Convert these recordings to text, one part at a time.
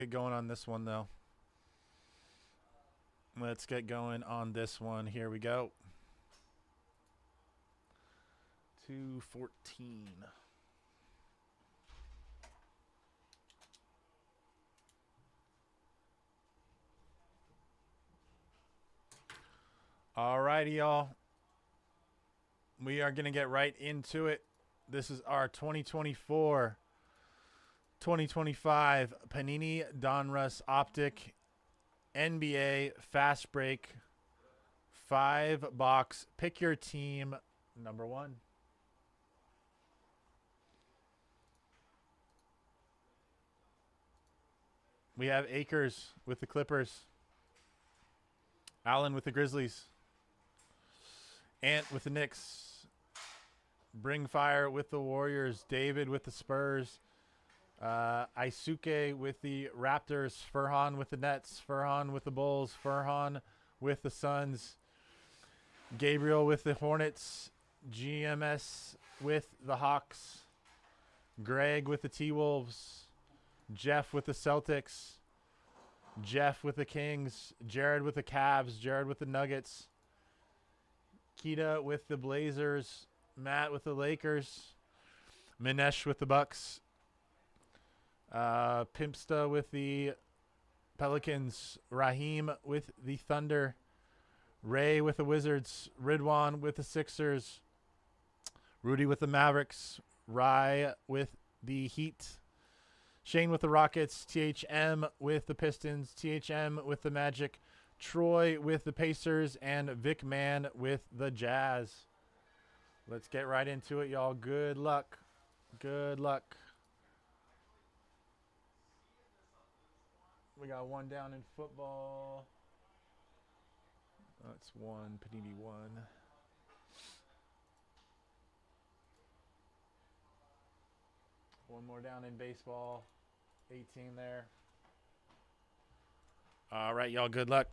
Get going on this one, though. Let's get going on this one. Here we go. 214. All righty, y'all. We are going to get right into it. This is our 2024 2025 Panini Donruss Optic NBA Fast Break 5-box Pick Your Team number 1. We have Akers with the Clippers, Allen with the Grizzlies, Ant with the Knicks, Bring Fire with the Warriors, David with the Spurs, Isuke with the Raptors, Furhan with the Nets, Furhan with the Bulls, Furhan with the Suns, Gabriel with the Hornets, GMS with the Hawks, Greg with the T-Wolves, Jeff with the Celtics, Jeff with the Kings, Jared with the Cavs, Jared with the Nuggets, Kita with the Blazers, Matt with the Lakers, Minesh with the Bucks, Pimpsta with the Pelicans, Raheem with the Thunder, Ray with the Wizards, Ridwan with the Sixers, Rudy with the Mavericks, Rye with the Heat, Shane with the Rockets, THM with the Pistons, THM with the Magic, Troy with the Pacers, and Vic Man with the Jazz. Let's get right into it, y'all. Good luck. Good luck. We got one down in football. That's one, Panini 1. One more down in baseball. 18 there. All right, y'all. Good luck.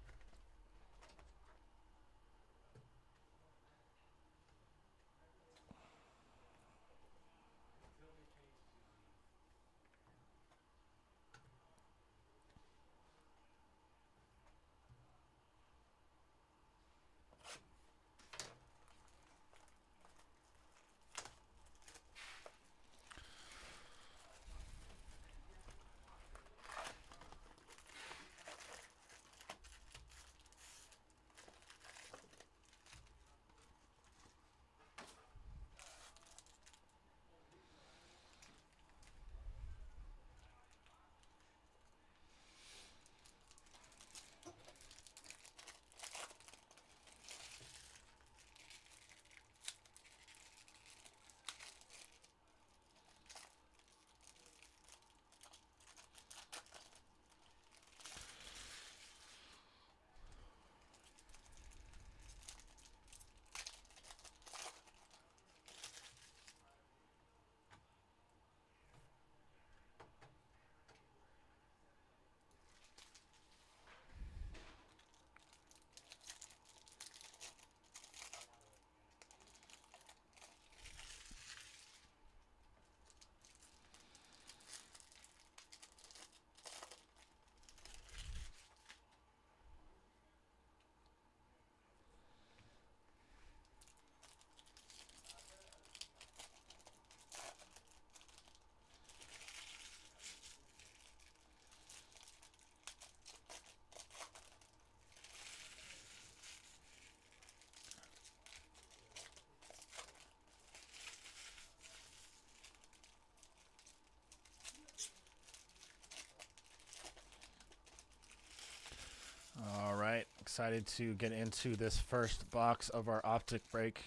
All right. Excited to get into this first box of our Optic break.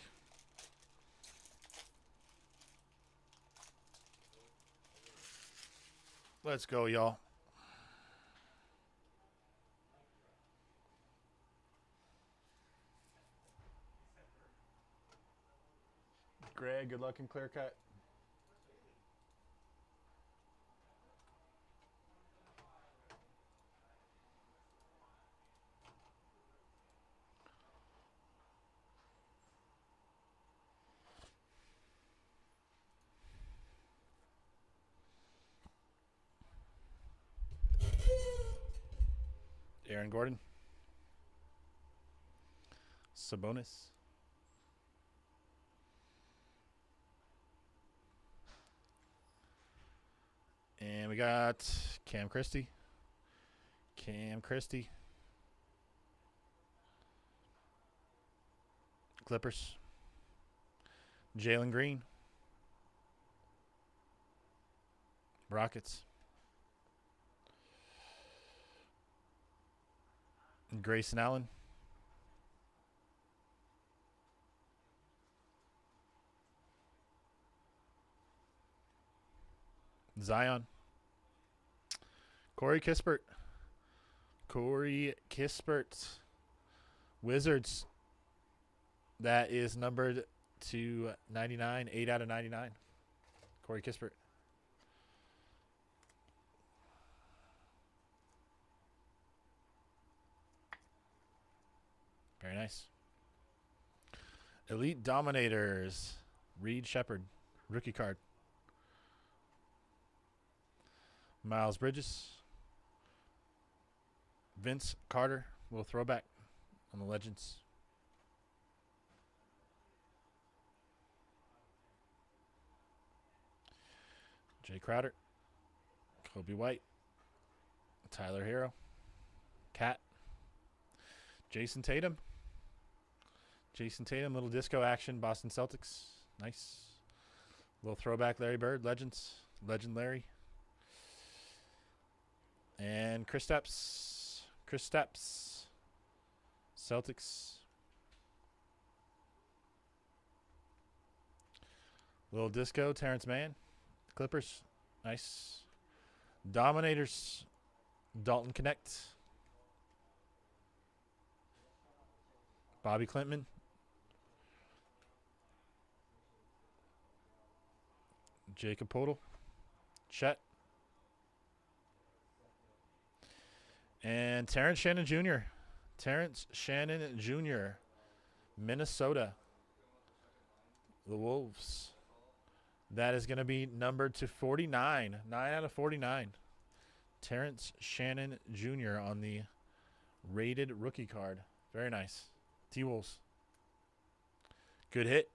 Let's go, y'all. Greg, good luck in clear cut. Aaron Gordon. Sabonis. And we got Cam Christie. Clippers. Jalen Green. Rockets. Grayson Allen. Zion. Corey Kispert. Wizards. That is numbered to 99. 8 out of 99. Corey Kispert. Very nice. Elite Dominators. Reed Shepard. Rookie card. Miles Bridges. Vince Carter. Little throwback on the Legends. Jay Crowder. Kobe White. Tyler Hero. Cat. Jason Tatum. Little disco action. Boston Celtics. Nice. Little throwback Larry Bird. Legends. Legend Larry. And Chris Stapps. Celtics. Little disco. Terrence Mann. Clippers. Nice. Dominators. Dalton Connect. Bobby Clinton. Jacob Poeltl. Chet. And Terrence Shannon Jr. Minnesota. The Wolves. That is going to be numbered to 49. 9 out of 49. Terrence Shannon Jr. on the rated rookie card. Very nice. T-Wolves. Good hit.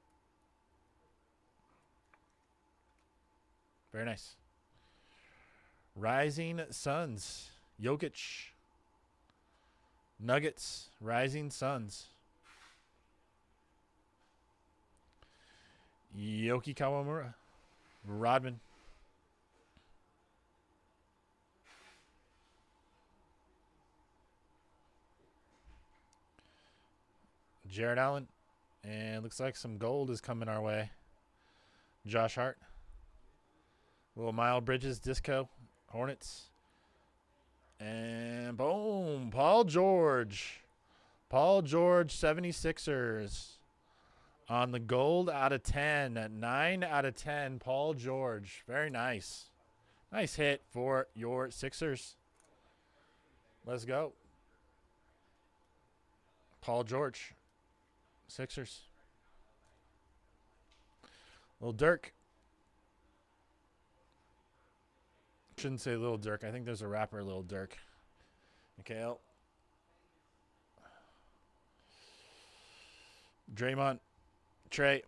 Very nice. Rising Suns. Jokic. Nuggets. Rising Suns. Yoki Kawamura. Rodman. Jared Allen. And looks like some gold is coming our way. Josh Hart. Little Miles Bridges disco. Hornets. And boom. Paul George. 76ers. On the gold out of 10. 9 out of 10. Paul George. Very nice. Nice hit for your Sixers. Let's go. Paul George. Sixers. Little Dirk. Shouldn't say Little Dirk. I think there's a rapper, Little Dirk. Mikhail. Draymond. Trey.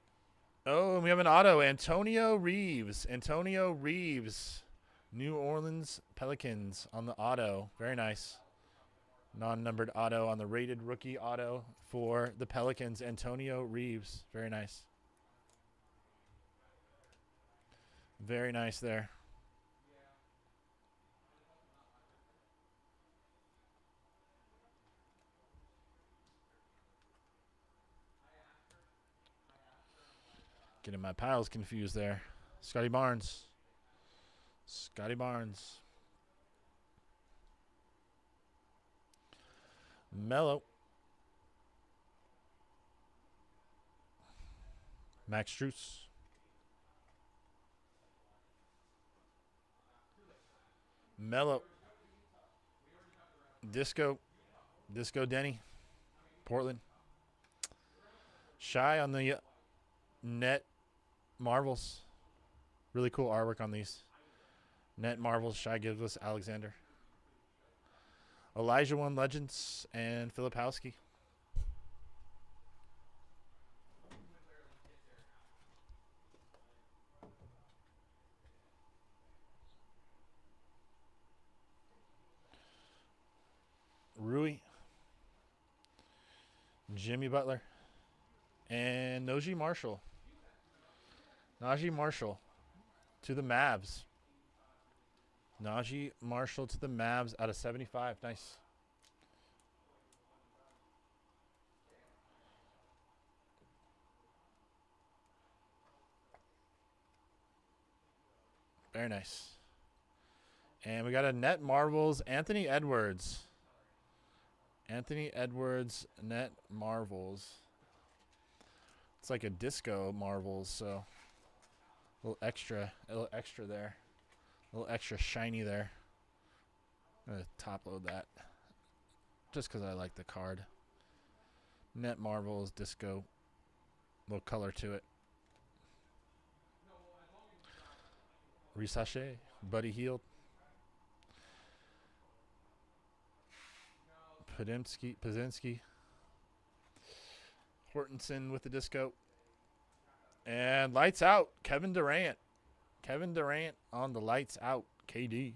Oh, and we have an auto. Antonio Reeves. New Orleans Pelicans on the auto. Very nice. Non-numbered auto on the rated rookie auto for the Pelicans. Antonio Reeves. Very nice. Very nice there. Getting my piles confused there. Scotty Barnes. Melo. Max Strus. Melo. Disco Denny. Portland. Shy on the net Marvels. Really cool artwork on these. Net Marvels. Shy Gilgeous Alexander. Elijah One Legends and Filipowski. Rui. Jimmy Butler. And Najee Marshall. Najee Marshall to the Mavs. Najee Marshall to the Mavs out of 75. Nice. Very nice. And we got a Net Marvels, Anthony Edwards. Anthony Edwards, Net Marvels. It's like a disco Marvels, so a little extra there. A little extra shiny there. I'm going to top load that just because I like the card. Net Marvels, disco. A little color to it. Risache, Buddy Hield. Pazinski. Hortenson with the disco. And lights out, Kevin Durant. Kevin Durant on the lights out, KD.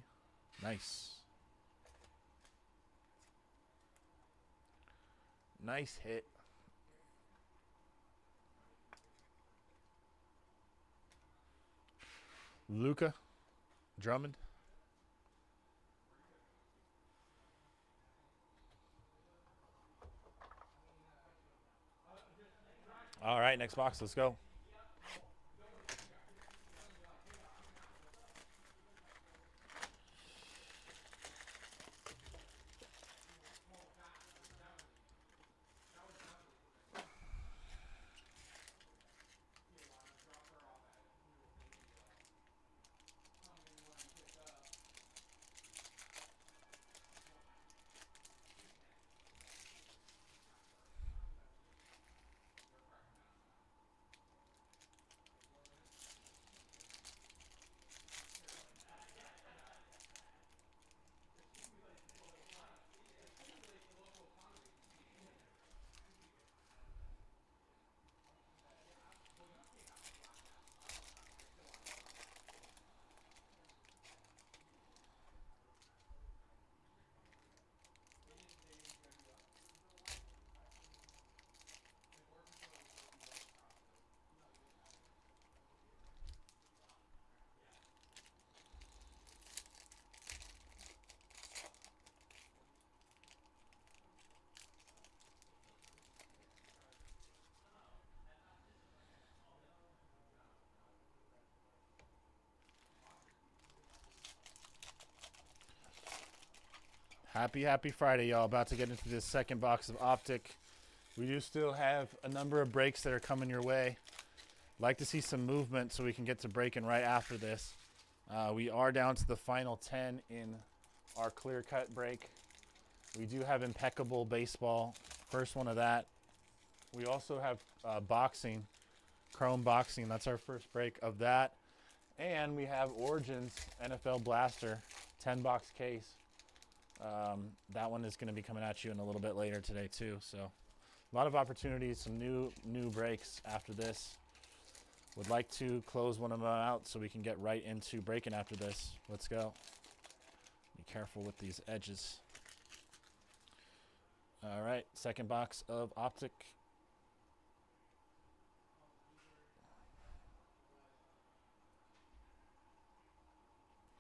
Nice. Nice hit. Luka Drummond. All right, next box. Let's go. Happy Friday, y'all. About to get into this second box of Optic. We do still have a number of breaks that are coming your way. Like to see some movement so we can get to breaking right after this. We are down to the final 10 in our clear-cut break. We do have Impeccable Baseball, first one of that. We also have boxing, Chrome Boxing. That's our first break of that. And we have Origins NFL Blaster, 10-box case. That one is going to be coming at you in a little bit later today too. So a lot of opportunities, some new breaks after this. Would like to close one of them out so we can get right into breaking after this. Let's go. Be careful with these edges. All right, second box of Optic.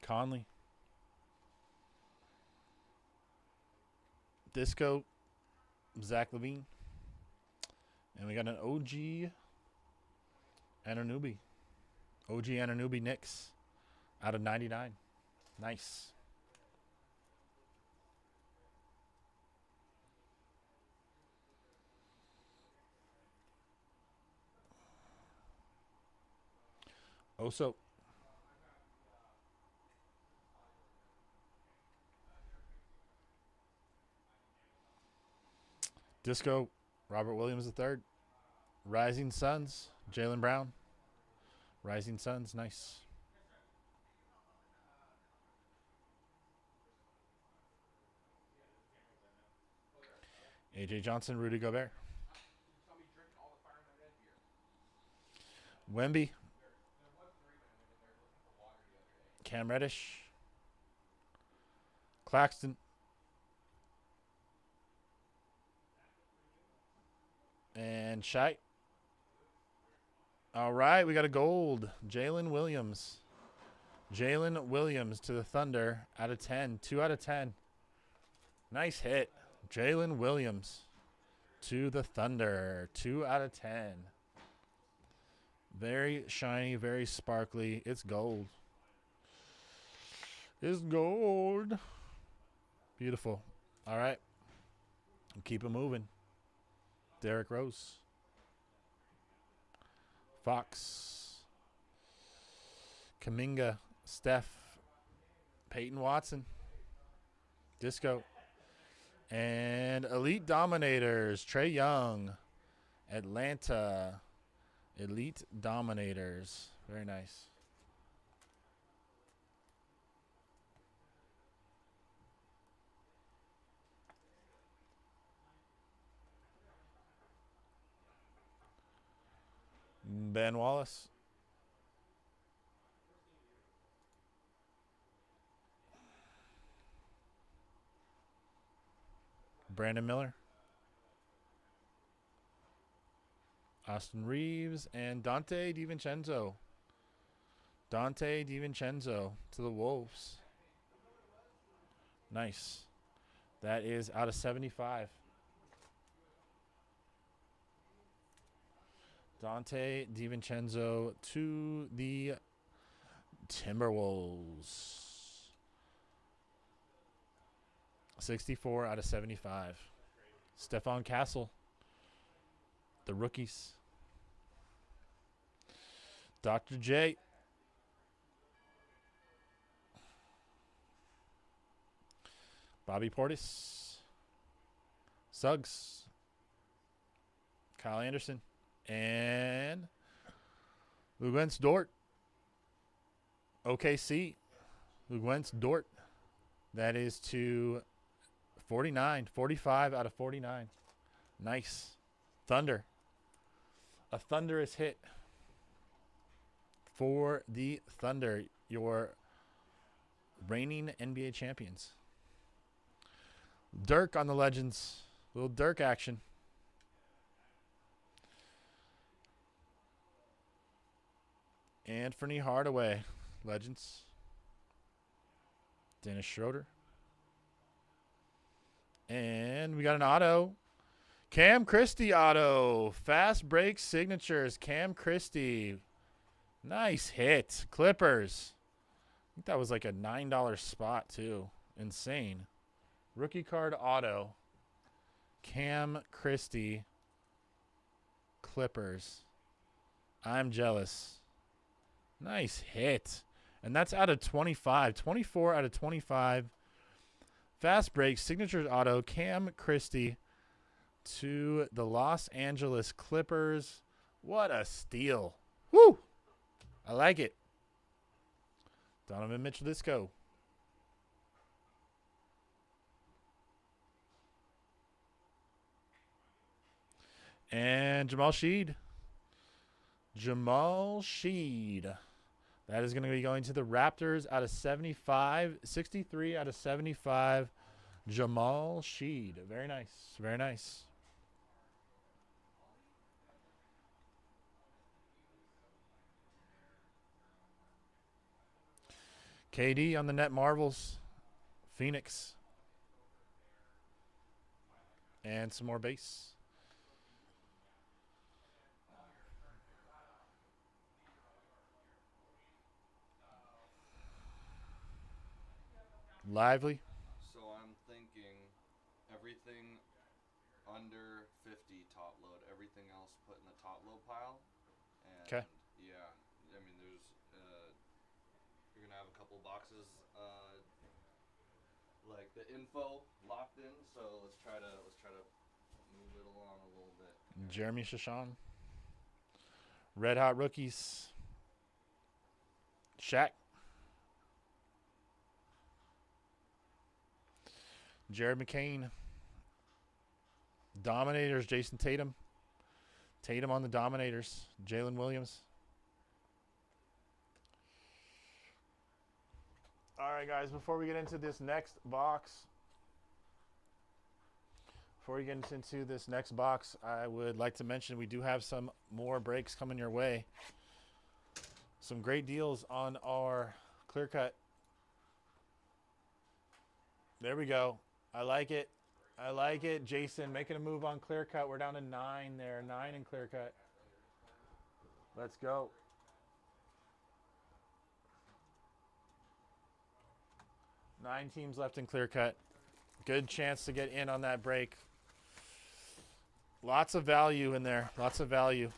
Conley. Disco, Zach LaVine. And we got an OG Anunoby. OG Anunoby Knicks out of 99. Nice. Oso. Disco, Robert Williams III. Rising Suns, Jaylen Brown. Rising Suns, nice. A.J. Johnson, Rudy Gobert. Wemby. Cam Reddish. Claxton. And Shai. All right, we got a gold. Jalen Williams. Jalen Williams to the Thunder out of 10. 2 out of 10. Nice hit. Jalen Williams to the Thunder. 2 out of 10. Very shiny, very sparkly. It's gold. It's gold. Beautiful. All right. Keep it moving. Derrick Rose. Fox. Kuminga. Steph. Peyton Watson. Disco. And Elite Dominators. Trae Young. Atlanta. Elite Dominators. Very nice. Ben Wallace. Brandon Miller. Austin Reeves and Dante DiVincenzo. Dante DiVincenzo to the Wolves. Nice. That is out of 75. Dante DiVincenzo to the Timberwolves. 64 out of 75. Stephon Castle. The rookies. Dr. J. Bobby Portis. Suggs. Kyle Anderson. And Luguentz Dort. OKC. Luguentz Dort. That is to 49. 45 out of 49. Nice. Thunder. A thunderous hit for the Thunder, your reigning NBA champions. Dirk on the Legends. Little Dirk action. Anthony Hardaway, Legends. Dennis Schroeder. And we got an auto. Cam Christie auto. Fast break signatures. Cam Christie. Nice hit. Clippers. I think that was like a $9 spot too. Insane. Rookie card auto. Cam Christie. Clippers. I'm jealous. Nice hit. And that's out of 25. 24 out of 25. Fast break. Signatures auto. Cam Christie to the Los Angeles Clippers. What a steal. Woo! I like it. Donovan Mitchell Disco. And Jamal Sheed. Jamal Sheed. That is going to be going to the Raptors out of 75. 63 out of 75. Jamal Sheed. Very nice. Very nice. KD on the net Marvels. Phoenix. And some more base. Lively. So I'm thinking everything under 50 top load, everything else put in the top load pile. And 'Kay. Yeah, I mean there's you're gonna have a couple boxes like the info locked in. So let's try to move it along a little bit. Jeremy Shashan. Red Hot Rookies. Shaq. Jared McCain. Dominators, Jason Tatum. Tatum on the Dominators. Jalen Williams. All right, guys, before we get into this next box, I would like to mention we do have some more breaks coming your way. Some great deals on our clear cut. There we go. I like it. I like it. Jason making a move on clear cut. We're down to 9 there. 9 in clear cut. Let's go. Nine teams left in clear cut. Good chance to get in on that break. Lots of value in there. Lots of value.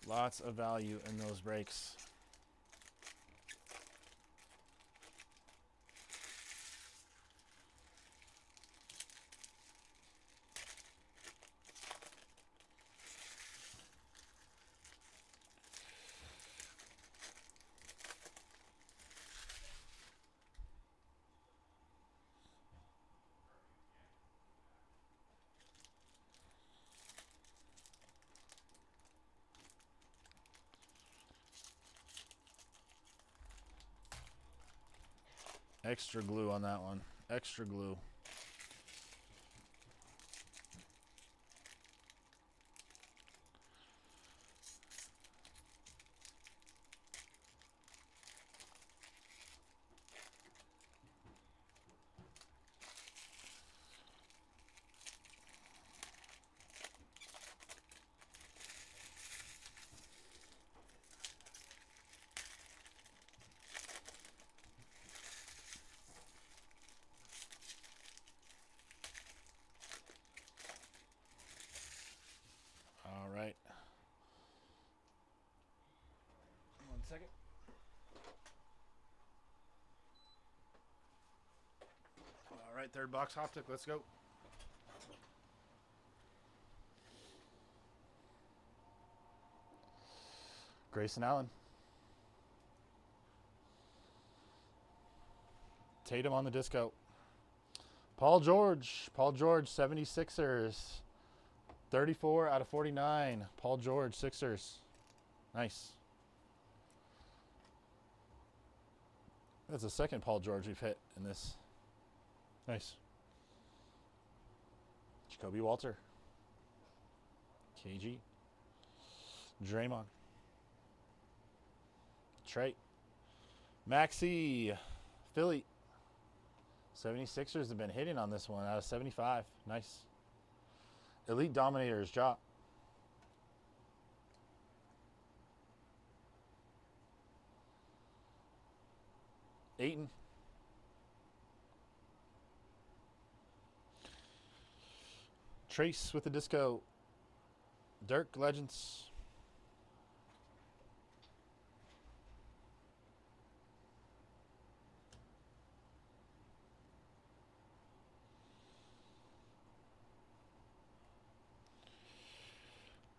Lots of value in those breaks. Extra glue on that one. Extra glue. All right. 1 second. All right, third box Optic. Let's go. Grayson Allen. Tatum on the disco. Paul George. Paul George, 76ers. 34 out of 49. Paul George, Sixers. Nice. That's the second Paul George we've hit in this. Nice. Jacoby Walter. KG. Draymond. Trey. Maxey. Philly. 76ers have been hitting on this one out of 75. Nice. Elite Dominators, Ja. Ayton. Trace with the disco. Dirk Legends.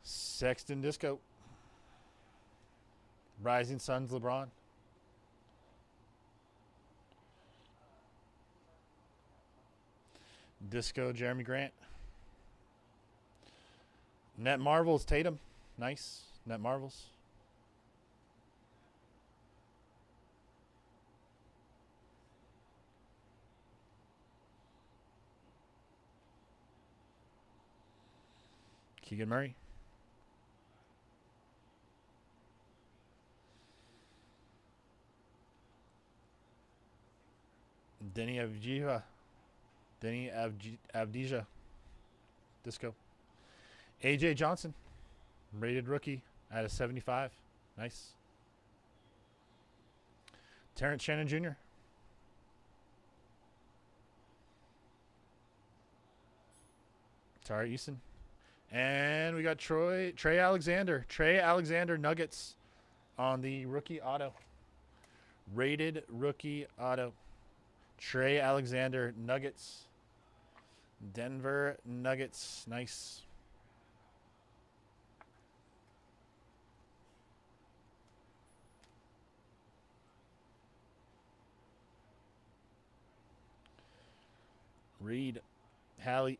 Sexton disco. Rising Suns LeBron. Disco Jeremy Grant. Net Marvels Tatum. Nice. Net Marvels. Keegan Murray. Denny Avdija. Avdija. Disco. AJ Johnson. Rated rookie out of 75. Nice. Terrence Shannon Jr. Tari Eason. And we got Trey Alexander. Trey Alexander Nuggets on the rookie auto. Rated rookie auto. Trey Alexander Nuggets. Denver Nuggets. Nice. Reed. Hallie.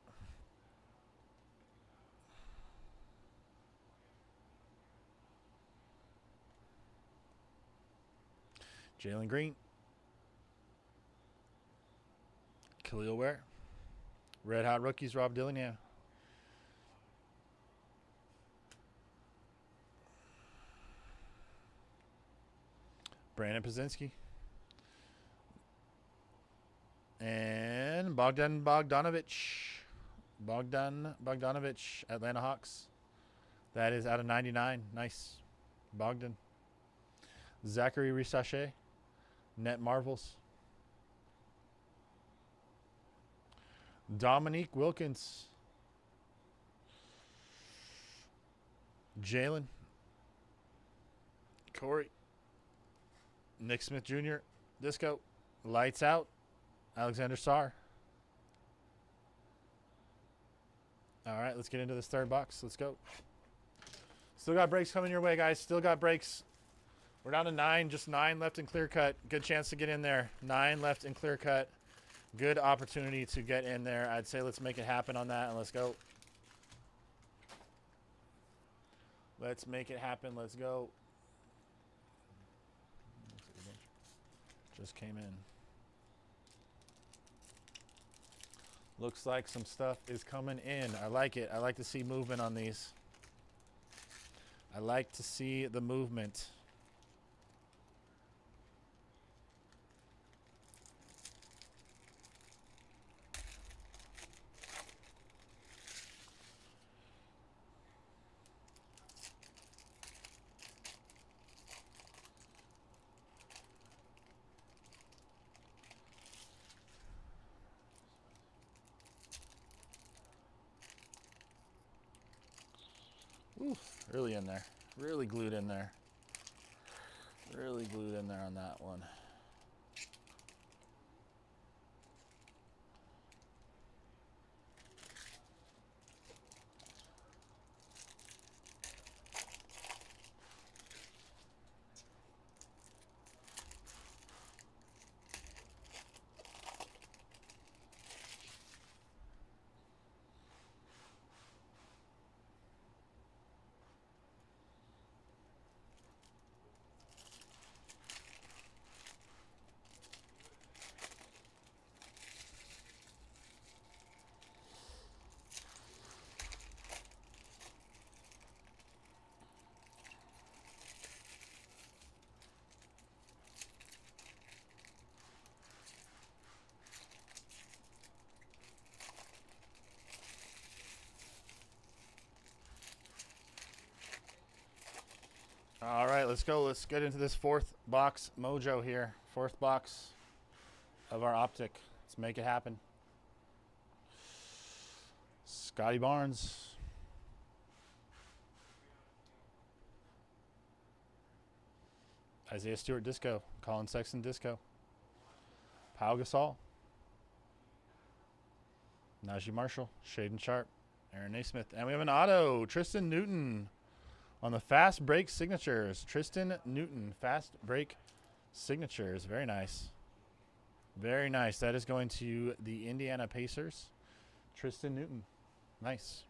Jalen Green. Khalil Ware. Red Hot Rookies, Rob Dillingham. Brandon Pazinski. And Bogdan Bogdanovic. Bogdan Bogdanovic, Atlanta Hawks. That is out of 99. Nice. Bogdan. Zachary Risache. Net Marvels. Dominique Wilkins. Jalen. Corey. Nick Smith Jr. Disco. Lights Out. Alexander Sarr. All right, let's get into this third box. Let's go. Still got breaks coming your way, guys. Still got breaks. We're down to 9. Just 9 left in clear cut. Good chance to get in there. 9 left in clear cut. Good opportunity to get in there. I'd say let's make it happen on that, and let's go. Let's make it happen. Let's go. Just came in. Looks like some stuff is coming in. I like it. I like to see movement on these. I like to see the movement. Ooh, really in there. Really glued in there. Really glued in there on that one. All right, let's go. Let's get into this fourth box mojo here. Fourth box of our Optic. Let's make it happen. Scotty Barnes. Isaiah Stewart Disco. Colin Sexton Disco. Pau Gasol. Najee Marshall. Shaden Sharp. Aaron Naismith. And we have an auto. Tristan Newton. On the fast break signatures, Tristan Newton, fast break signatures. Very nice. Very nice. That is going to the Indiana Pacers. Tristan Newton. Nice.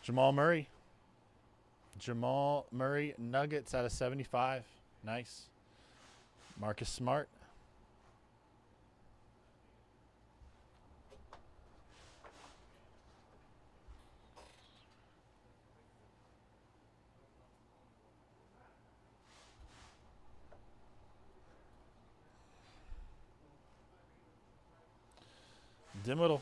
Jamal Murray. Jamal Murray Nuggets out of 75. Nice. Marcus Smart. Dimmittle.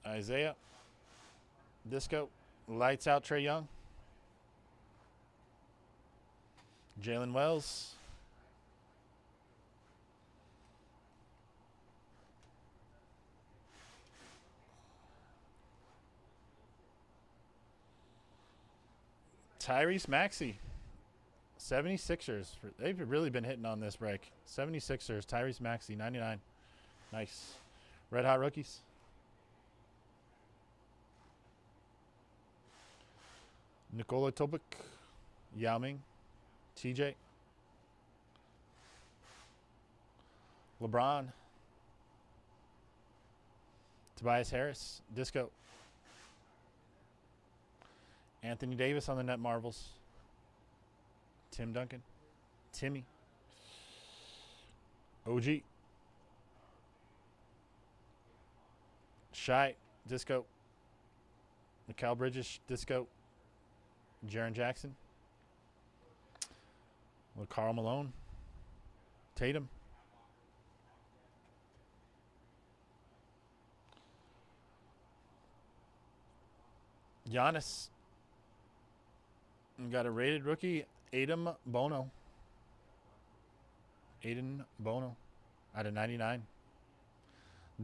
Isaiah. Disco. Lights out, Trae Young. Jalen Wells. Tyrese Maxey. 76ers. They've really been hitting on this break. 76ers. Tyrese Maxey, 99. Nice. Red Hot Rookies. Nikola Topic. Yao Ming. TJ. LeBron. Tobias Harris. Disco. Anthony Davis on the Net Marvels. Tim Duncan. Timmy. OG. Shy. Disco. Mikal Bridges. Disco. Jaren Jackson. Karl Malone. Tatum. Giannis. We got a rated rookie, Aiden Bono. Aiden Bono out of 99.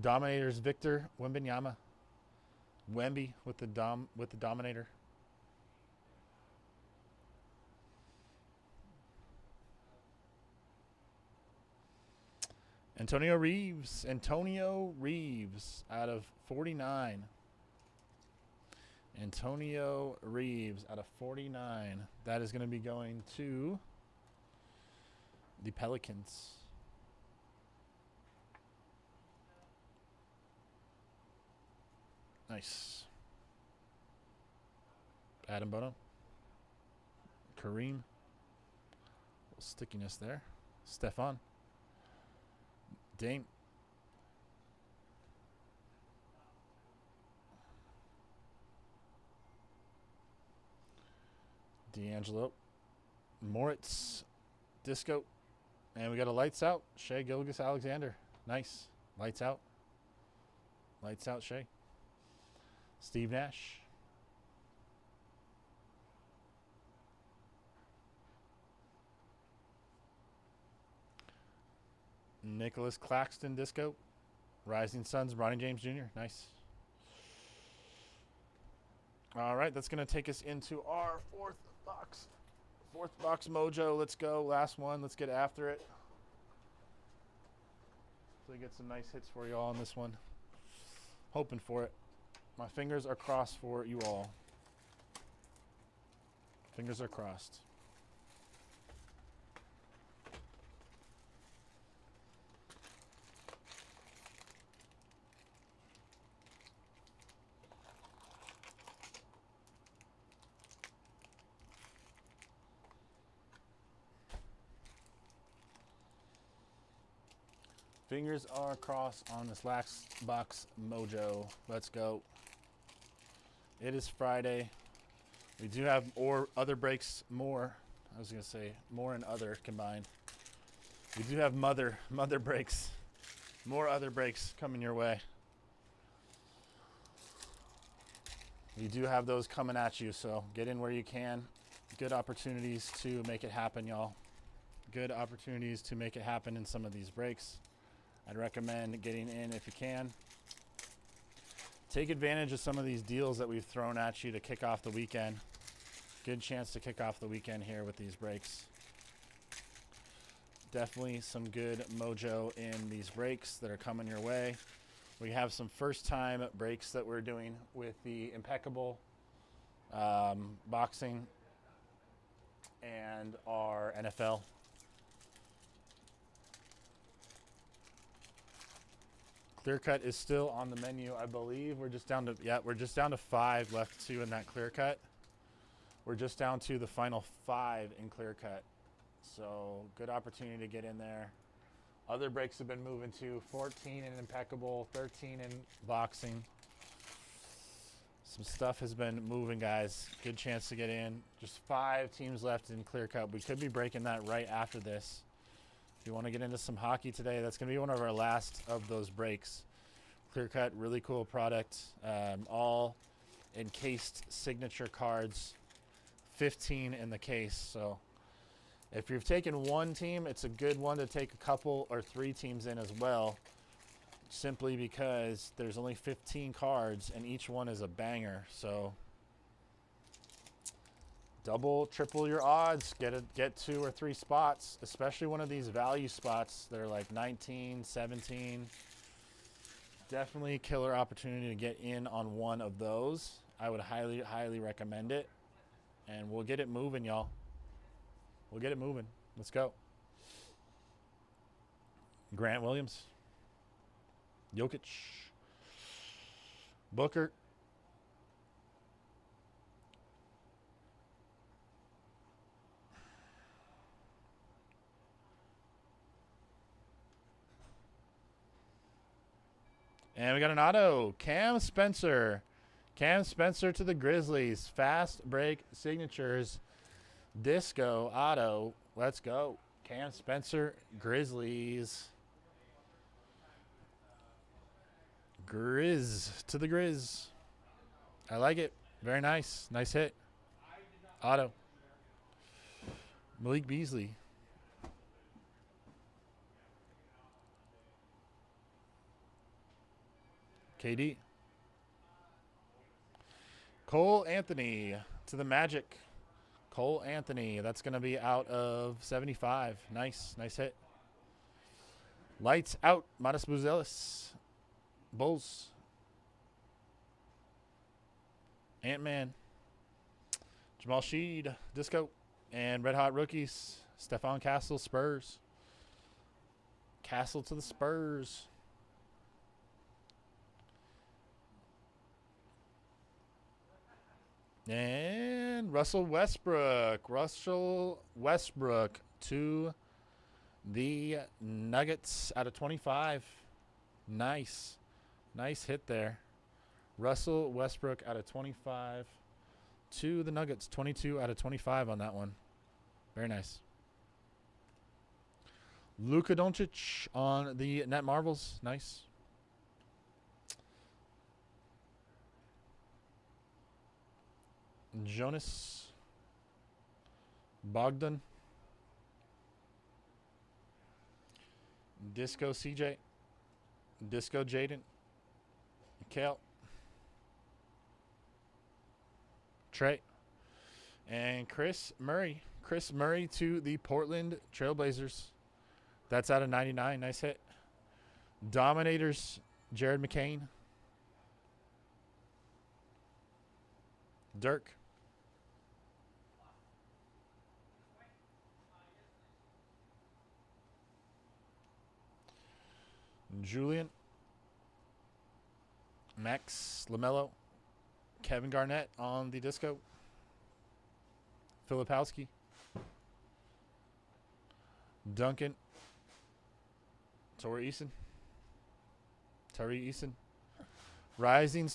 Dominators Victor Wembanyama. Wemby with the Dominator. Antonio Reeves. Antonio Reeves out of 49. Antonio Reeves out of 49. That is going to be going to the Pelicans. Nice. Adam Bono. Kareem. Stickiness there. Stefan. Dame. D'Angelo. Moritz. Disco. And we got a lights out. Shea Gilgeous-Alexander. Nice. Lights out. Lights out, Shea. Steve Nash. Nicholas Claxton. Disco. Rising Suns. Bronny James Jr. Nice. All right, that's going to take us into our fourth box. Fourth box mojo. Let's go. Last one. Let's get after it. Hopefully get some nice hits for you all on this one. Hoping for it. My fingers are crossed for you all. Fingers are crossed. Fingers are crossed on this last box mojo. Let's go. It is Friday. We do have other breaks more. I was going to say more and other combined. We do have mother breaks. More other breaks coming your way. We do have those coming at you, so get in where you can. Good opportunities to make it happen, y'all. Good opportunities to make it happen in some of these breaks. I'd recommend getting in if you can. Take advantage of some of these deals that we've thrown at you to kick off the weekend. Good chance to kick off the weekend here with these breaks. Definitely some good mojo in these breaks that are coming your way. We have some first-time breaks that we're doing with the Impeccable boxing and our NFL. Clear cut is still on the menu, I believe. We're just down to 5 left in that clear cut. We're just down to the final 5 in clear cut. So good opportunity to get in there. Other breaks have been moving to 14 in Impeccable, 13 in boxing. Some stuff has been moving, guys. Good chance to get in. Just 5 teams left in clear cut. We could be breaking that right after this. If you want to get into some hockey today, that's going to be one of our last of those breaks. Clear cut, really cool product. All encased signature cards. 15 in the case. So if you've taken one team, it's a good one to take a couple or 3 teams in as well. Simply because there's only 15 cards and each one is a banger. So double, triple your odds. Get 2 or 3 spots, especially one of these value spots that are like 19, 17. Definitely a killer opportunity to get in on one of those. I would highly, highly recommend it. And we'll get it moving, y'all. We'll get it moving. Let's go. Grant Williams. Jokic. Booker. And we got an auto. Cam Spencer. Cam Spencer to the Grizzlies. Fast break signatures. Disco auto. Let's go. Cam Spencer, Grizzlies. Grizz to the Grizz. I like it. Very nice. Nice hit. Auto. Malik Beasley. KD. Cole Anthony to the Magic. Cole Anthony. That's going to be out of 75. Nice. Nice hit. Lights out. Modest Buzelis. Bulls. Ant-Man. Jamal Sheed. Disco. And Red Hot Rookies. Stephon Castle. Spurs. Castle to the Spurs. And Russell Westbrook. Russell Westbrook to the Nuggets out of 25. Nice. Nice hit there. Russell Westbrook out of 25 to the Nuggets. 22 out of 25 on that one. Very nice. Luka Doncic on the Net Marbles. Nice. Jonas Bogdan. Disco CJ. Disco Jaden. Kale. Trey. And Chris Murray. Chris Murray to the Portland Trailblazers. That's out of 99. Nice hit. Dominators. Jared McCain. Dirk. Julian. Max LaMelo. Kevin Garnett on the Disco. Filipowski. Duncan. Tari Eason. Rising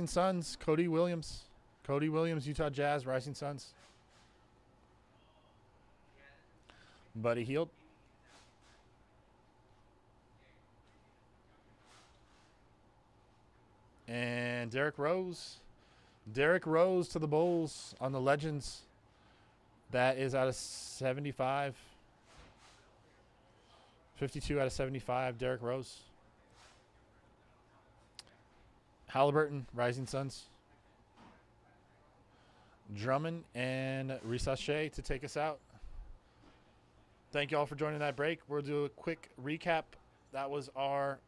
Suns. Cody Williams. Cody Williams, Utah Jazz. Rising Suns. Buddy Hield. And Derrick Rose. Derrick Rose to the Bulls on the Legends. That is out of 75. 52 out of 75, Derrick Rose. Halliburton, Rising Suns. Drummond and Risache to take us out. Thank you all for joining that break. We'll do a quick recap. That was our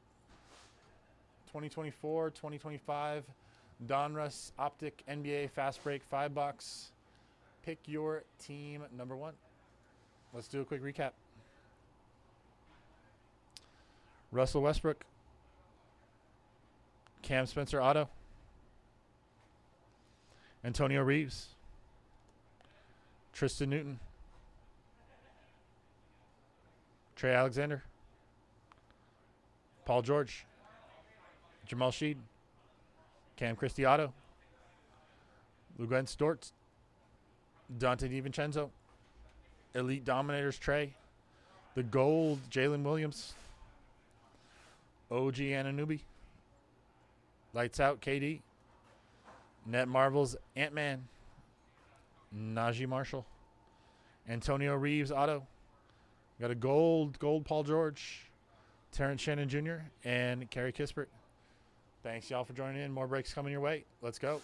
2024-2025 Donruss Optic NBA Fast Break 5-box. Pick your team number 1. Let's do a quick recap. Russell Westbrook. Cam Spencer auto. Antonio Reeves. Tristan Newton. Trey Alexander. Paul George. Jamal Sheed. Cam Christie auto. Luguentz Dort. Dante DiVincenzo. Elite Dominators Trey. The gold Jalen Williams. OG Anunoby. Lights Out, KD. Net Marvels, Ant-Man. Najee Marshall. Antonio Reeves, auto. Got a gold Paul George. Terrence Shannon Jr. and Kerry Kispert. Thanks, y'all, for joining in. More breaks coming your way. Let's go.